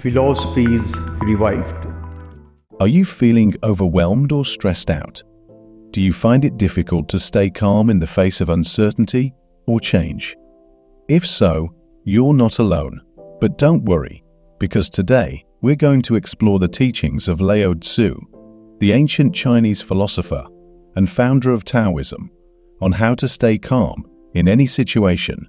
Philosophies revived. Are you feeling overwhelmed or stressed out? Do you find it difficult to stay calm in the face of uncertainty or change? If so, you're not alone. But don't worry, because today we're going to explore the teachings of Lao Tzu, the ancient Chinese philosopher and founder of Taoism, on how to stay calm in any situation.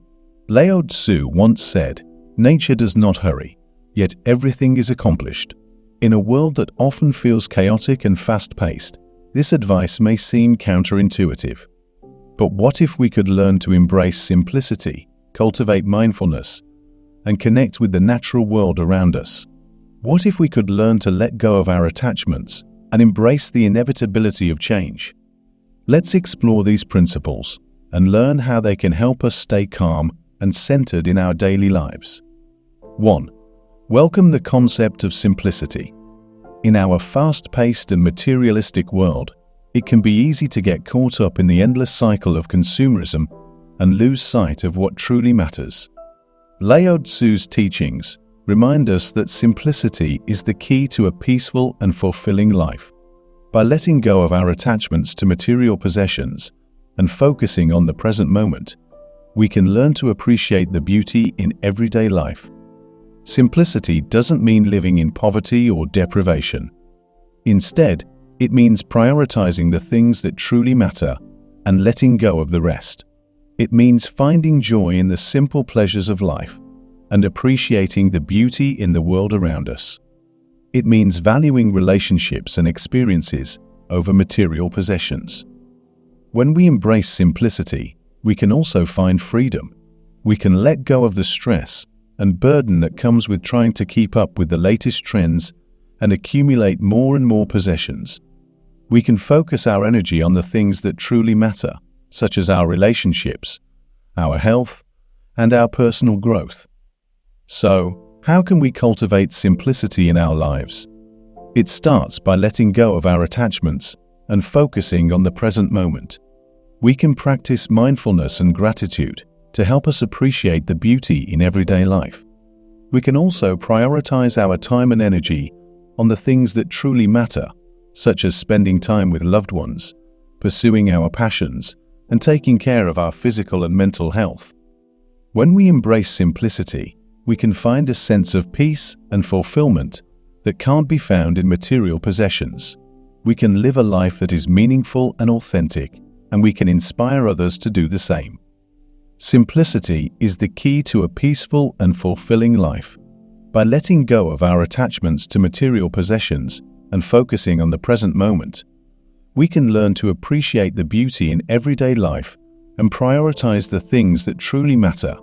Lao Tzu once said, "Nature does not hurry, yet everything is accomplished." In a world that often feels chaotic and fast-paced, this advice may seem counterintuitive. But what if we could learn to embrace simplicity, cultivate mindfulness, and connect with the natural world around us? What if we could learn to let go of our attachments and embrace the inevitability of change? Let's explore these principles and learn how they can help us stay calm and centered in our daily lives. 1. Welcome the concept of simplicity. In our fast-paced and materialistic world, it can be easy to get caught up in the endless cycle of consumerism and lose sight of what truly matters. Lao Tzu's teachings remind us that simplicity is the key to a peaceful and fulfilling life. By letting go of our attachments to material possessions and focusing on the present moment, we can learn to appreciate the beauty in everyday life. Simplicity doesn't mean living in poverty or deprivation. Instead, it means prioritizing the things that truly matter and letting go of the rest. It means finding joy in the simple pleasures of life and appreciating the beauty in the world around us. It means valuing relationships and experiences over material possessions. When we embrace simplicity, we can also find freedom. We can let go of the stress and burden that comes with trying to keep up with the latest trends and accumulate more and more possessions. We can focus our energy on the things that truly matter, such as our relationships, our health, and our personal growth. So, how can we cultivate simplicity in our lives? It starts by letting go of our attachments and focusing on the present moment. We can practice mindfulness and gratitude to help us appreciate the beauty in everyday life. We can also prioritize our time and energy on the things that truly matter, such as spending time with loved ones, pursuing our passions, and taking care of our physical and mental health. When we embrace simplicity, we can find a sense of peace and fulfillment that can't be found in material possessions. We can live a life that is meaningful and authentic, and we can inspire others to do the same. Simplicity is the key to a peaceful and fulfilling life. By letting go of our attachments to material possessions and focusing on the present moment, we can learn to appreciate the beauty in everyday life and prioritize the things that truly matter.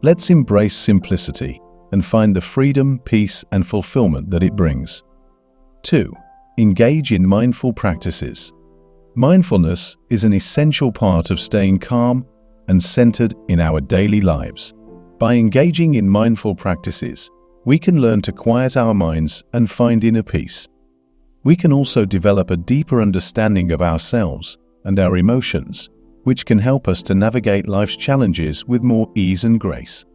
Let's embrace simplicity and find the freedom, peace, and fulfillment that it brings. 2. Engage in mindful practices. Mindfulness is an essential part of staying calm and centered in our daily lives. By engaging in mindful practices, we can learn to quiet our minds and find inner peace. We can also develop a deeper understanding of ourselves and our emotions, which can help us to navigate life's challenges with more ease and grace.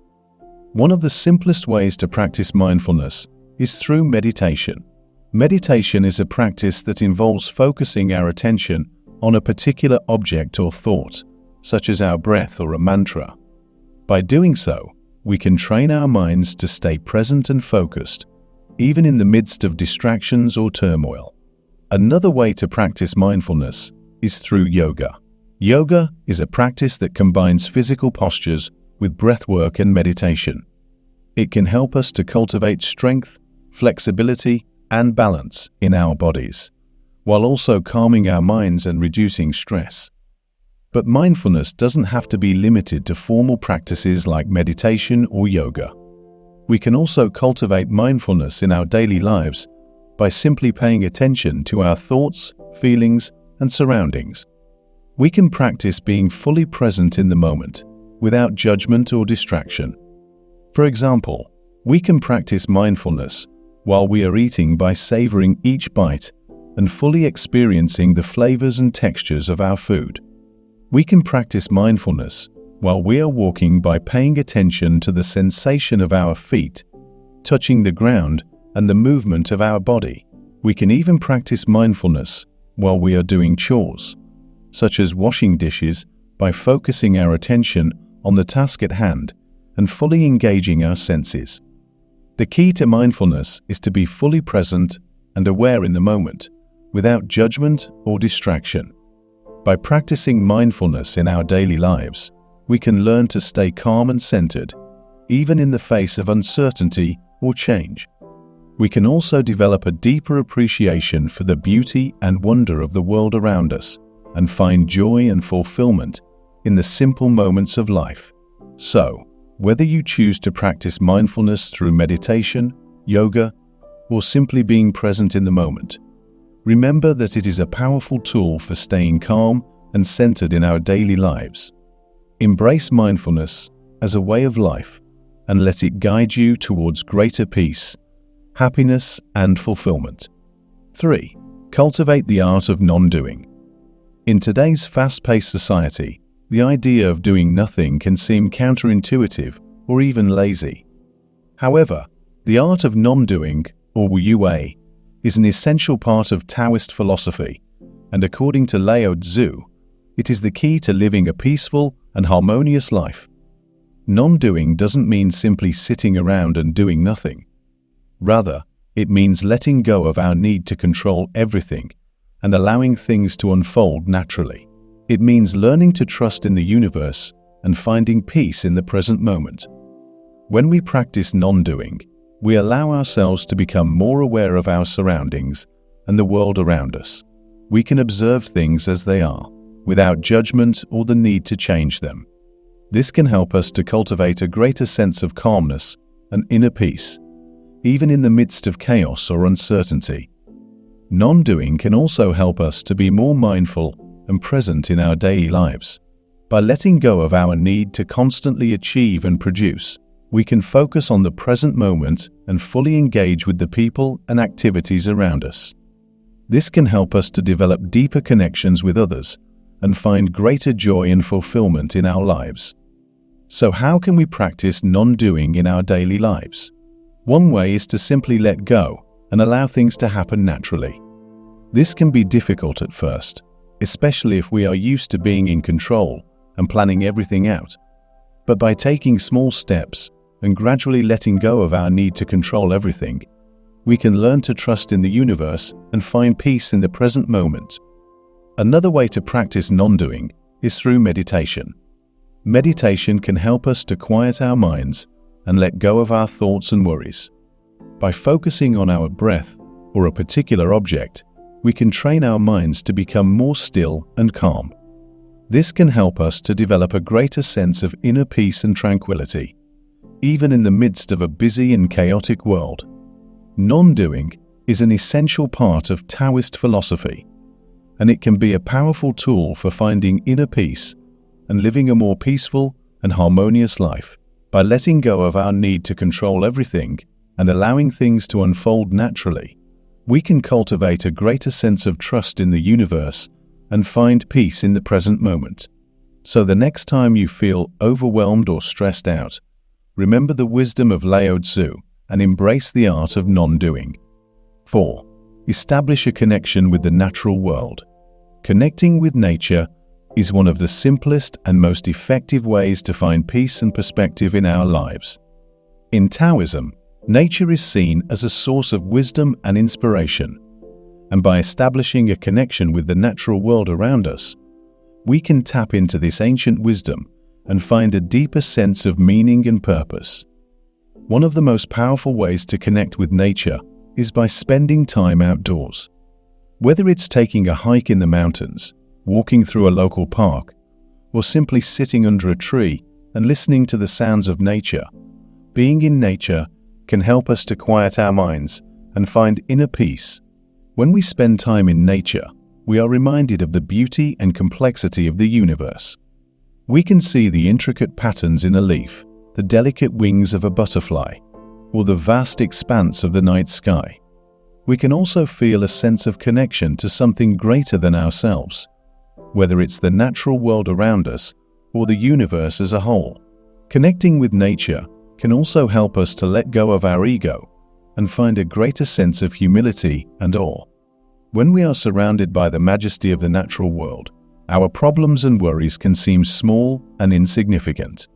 One of the simplest ways to practice mindfulness is through meditation. Meditation is a practice that involves focusing our attention on a particular object or thought, such as our breath or a mantra. By doing so, we can train our minds to stay present and focused, even in the midst of distractions or turmoil. Another way to practice mindfulness is through yoga. Yoga is a practice that combines physical postures with breathwork and meditation. It can help us to cultivate strength, flexibility, and balance in our bodies, while also calming our minds and reducing stress. But mindfulness doesn't have to be limited to formal practices like meditation or yoga. We can also cultivate mindfulness in our daily lives by simply paying attention to our thoughts, feelings, and surroundings. We can practice being fully present in the moment, without judgment or distraction. For example, we can practice mindfulness while we are eating by savoring each bite and fully experiencing the flavors and textures of our food. We can practice mindfulness while we are walking by paying attention to the sensation of our feet touching the ground, and the movement of our body. We can even practice mindfulness while we are doing chores, such as washing dishes, by focusing our attention on the task at hand and fully engaging our senses. The key to mindfulness is to be fully present and aware in the moment, without judgment or distraction. By practicing mindfulness in our daily lives, we can learn to stay calm and centered, even in the face of uncertainty or change. We can also develop a deeper appreciation for the beauty and wonder of the world around us, and find joy and fulfillment in the simple moments of life. So, whether you choose to practice mindfulness through meditation, yoga, or simply being present in the moment, remember that it is a powerful tool for staying calm and centered in our daily lives. Embrace mindfulness as a way of life and let it guide you towards greater peace, happiness, and fulfillment. 3. Cultivate the art of non-doing. In today's fast-paced society, the idea of doing nothing can seem counterintuitive or even lazy. However, the art of non-doing, or Wu Yue, is an essential part of Taoist philosophy, and according to Lao Tzu, it is the key to living a peaceful and harmonious life. Non-doing doesn't mean simply sitting around and doing nothing. Rather, it means letting go of our need to control everything and allowing things to unfold naturally. It means learning to trust in the universe and finding peace in the present moment. When we practice non-doing, we allow ourselves to become more aware of our surroundings and the world around us. We can observe things as they are, without judgment or the need to change them. This can help us to cultivate a greater sense of calmness and inner peace, even in the midst of chaos or uncertainty. Non-doing can also help us to be more mindful and present in our daily lives. By letting go of our need to constantly achieve and produce, we can focus on the present moment and fully engage with the people and activities around us. This can help us to develop deeper connections with others and find greater joy and fulfillment in our lives. So how can we practice non-doing in our daily lives? One way is to simply let go and allow things to happen naturally. This can be difficult at first, especially if we are used to being in control and planning everything out. But by taking small steps and gradually letting go of our need to control everything, we can learn to trust in the universe and find peace in the present moment. Another way to practice non-doing is through meditation. Meditation can help us to quiet our minds and let go of our thoughts and worries. By focusing on our breath or a particular object, we can train our minds to become more still and calm. This can help us to develop a greater sense of inner peace and tranquility, even in the midst of a busy and chaotic world. Non-doing is an essential part of Taoist philosophy, and it can be a powerful tool for finding inner peace and living a more peaceful and harmonious life. By letting go of our need to control everything and allowing things to unfold naturally, we can cultivate a greater sense of trust in the universe and find peace in the present moment. So the next time you feel overwhelmed or stressed out, remember the wisdom of Lao Tzu and embrace the art of non-doing. 4. Establish a connection with the natural world. Connecting with nature is one of the simplest and most effective ways to find peace and perspective in our lives. In Taoism, nature is seen as a source of wisdom and inspiration, and by establishing a connection with the natural world around us, we can tap into this ancient wisdom and find a deeper sense of meaning and purpose. One of the most powerful ways to connect with nature is by spending time outdoors. Whether it's taking a hike in the mountains, walking through a local park, or simply sitting under a tree and listening to the sounds of nature, being in nature can help us to quiet our minds and find inner peace. When we spend time in nature, we are reminded of the beauty and complexity of the universe. We can see the intricate patterns in a leaf, the delicate wings of a butterfly, or the vast expanse of the night sky. We can also feel a sense of connection to something greater than ourselves, whether it's the natural world around us or the universe as a whole. Connecting with nature can also help us to let go of our ego and find a greater sense of humility and awe. When we are surrounded by the majesty of the natural world, our problems and worries can seem small and insignificant.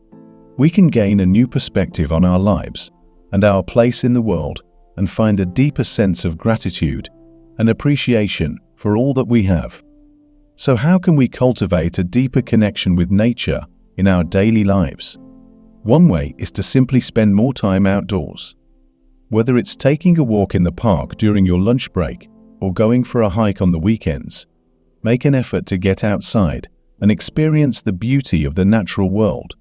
We can gain a new perspective on our lives and our place in the world and find a deeper sense of gratitude and appreciation for all that we have. So how can we cultivate a deeper connection with nature in our daily lives? One way is to simply spend more time outdoors. Whether it's taking a walk in the park during your lunch break or going for a hike on the weekends, make an effort to get outside and experience the beauty of the natural world.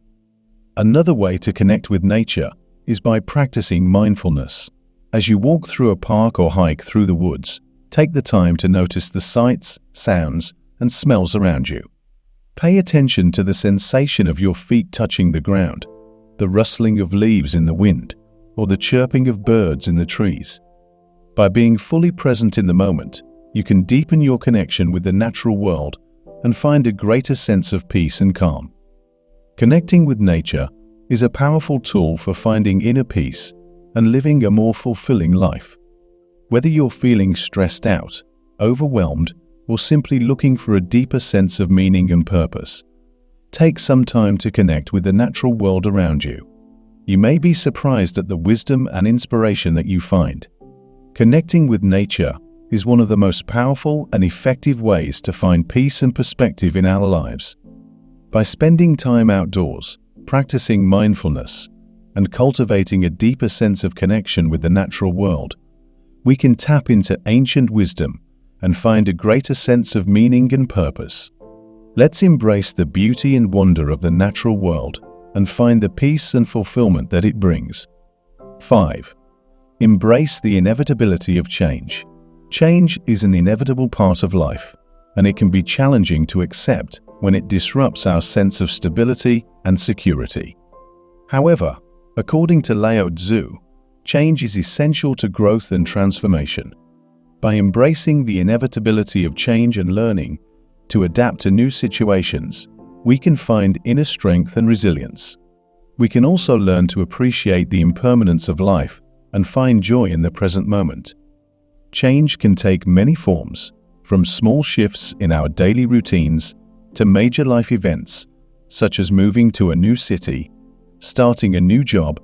Another way to connect with nature is by practicing mindfulness. As you walk through a park or hike through the woods, take the time to notice the sights, sounds, and smells around you. Pay attention to the sensation of your feet touching the ground, the rustling of leaves in the wind, or the chirping of birds in the trees. By being fully present in the moment, you can deepen your connection with the natural world and find a greater sense of peace and calm. Connecting with nature is a powerful tool for finding inner peace and living a more fulfilling life. Whether you're feeling stressed out, overwhelmed, or simply looking for a deeper sense of meaning and purpose, take some time to connect with the natural world around you. You may be surprised at the wisdom and inspiration that you find. Connecting with nature is one of the most powerful and effective ways to find peace and perspective in our lives. By spending time outdoors, practicing mindfulness, and cultivating a deeper sense of connection with the natural world, we can tap into ancient wisdom and find a greater sense of meaning and purpose. Let's embrace the beauty and wonder of the natural world and find the peace and fulfillment that it brings. 5. Embrace the inevitability of change. Change is an inevitable part of life, and it can be challenging to accept when it disrupts our sense of stability and security. However, according to Lao Tzu, change is essential to growth and transformation. By embracing the inevitability of change and learning to adapt to new situations, we can find inner strength and resilience. We can also learn to appreciate the impermanence of life and find joy in the present moment. Change can take many forms, from small shifts in our daily routines to major life events, such as moving to a new city, starting a new job,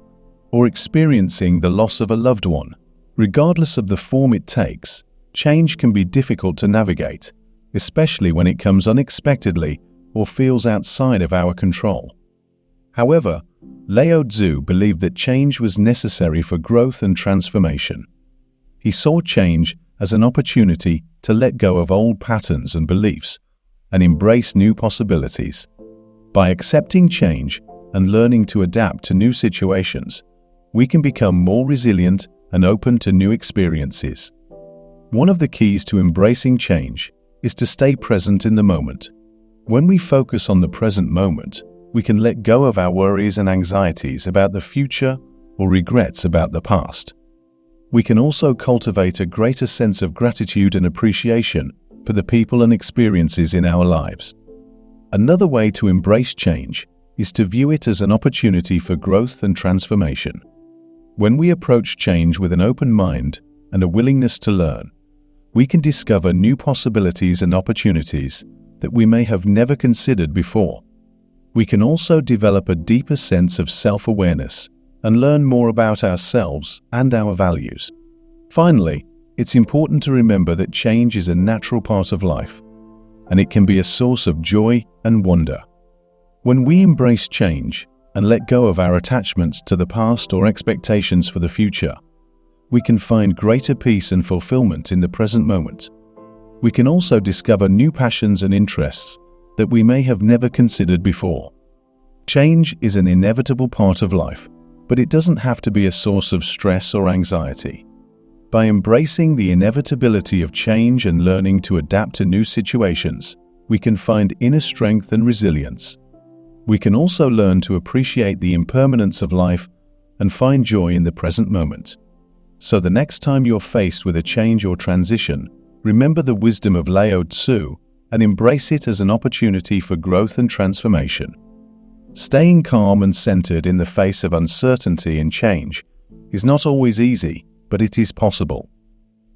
or experiencing the loss of a loved one. Regardless of the form it takes, change can be difficult to navigate, especially when it comes unexpectedly or feels outside of our control. However, Lao Tzu believed that change was necessary for growth and transformation. He saw change as an opportunity to let go of old patterns and beliefs and embrace new possibilities. By accepting change and learning to adapt to new situations, we can become more resilient and open to new experiences. One of the keys to embracing change is to stay present in the moment. When we focus on the present moment, we can let go of our worries and anxieties about the future or regrets about the past. We can also cultivate a greater sense of gratitude and appreciation for the people and experiences in our lives. Another way to embrace change is to view it as an opportunity for growth and transformation. When we approach change with an open mind and a willingness to learn, we can discover new possibilities and opportunities that we may have never considered before. We can also develop a deeper sense of self-awareness and learn more about ourselves and our values. Finally, it's important to remember that change is a natural part of life, and it can be a source of joy and wonder. When we embrace change and let go of our attachments to the past or expectations for the future, we can find greater peace and fulfillment in the present moment. We can also discover new passions and interests that we may have never considered before. Change is an inevitable part of life, but it doesn't have to be a source of stress or anxiety. By embracing the inevitability of change and learning to adapt to new situations, we can find inner strength and resilience. We can also learn to appreciate the impermanence of life and find joy in the present moment. So the next time you're faced with a change or transition, remember the wisdom of Lao Tzu and embrace it as an opportunity for growth and transformation. Staying calm and centered in the face of uncertainty and change is not always easy, but it is possible.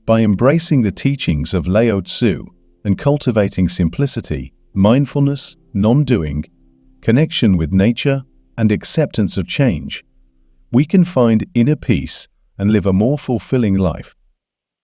By embracing the teachings of Lao Tzu and cultivating simplicity, mindfulness, non-doing, connection with nature, and acceptance of change, we can find inner peace and live a more fulfilling life.